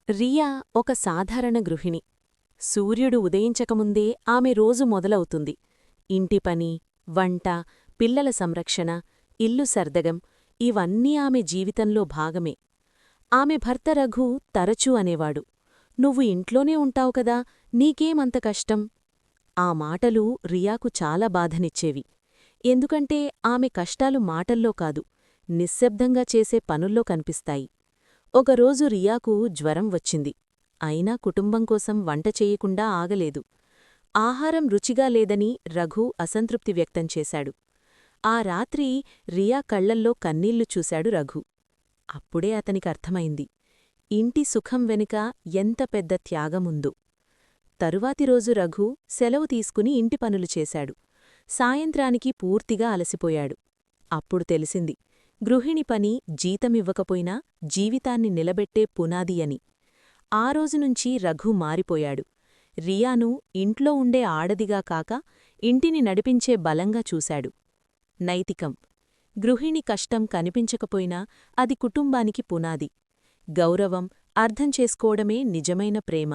రియా ఒక సాధారణ గృహిణి. సూర్యుడు ఉదయించకముందే ఆమె రోజు మొదలవుతుంది. ఇంటి పని, వంట, పిల్లల సంరక్షణ, ఇల్లు సర్దగం ఇవన్నీ ఆమె జీవితంలో భాగమే. ఆమె భర్త రఘు తరచూ అనేవాడు, "నువ్వు ఇంట్లోనే ఉంటావు కదా, నీకేమంత కష్టం?" ఆ మాటలు రియాకు చాలా బాధనిచ్చేవి. ఎందుకంటే ఆమె కష్టాలు మాటల్లో కాదు, నిశ్శబ్దంగా చేసే పనుల్లో కనిపిస్తాయి. ఒకరోజు రియాకు జ్వరం వచ్చింది. అయినా కుటుంబం కోసం వంట చేయకుండా ఆగలేదు. ఆహారం రుచిగా లేదని రఘు అసంతృప్తి వ్యక్తం చేశాడు. ఆ రాత్రి రియా కళ్లల్లో కన్నీళ్లు చూశాడు రఘు. అప్పుడే అతనికర్థమైంది, ఇంటి సుఖం వెనుక ఎంత పెద్ద త్యాగముందో. తరువాతి రోజు రఘు సెలవు తీసుకుని ఇంటి పనులు చేశాడు. సాయంత్రానికి పూర్తిగా అలసిపోయాడు. అప్పుడు తెలిసింది, గృహిణి పని జీతమివ్వకపోయినా జీవితాన్ని నిలబెట్టే పునాది అని. ఆ రోజునుంచి రఘు మారిపోయాడు. రియాను ఇంట్లో ఉండే ఆడదిగా కాక ఇంటిని నడిపించే బలంగా చూశాడు. నైతికం: గృహిణి కష్టం కనిపించకపోయినా అది కుటుంబానికి పునాది. గౌరవం, అర్థం చేసుకోవడమే నిజమైన ప్రేమ.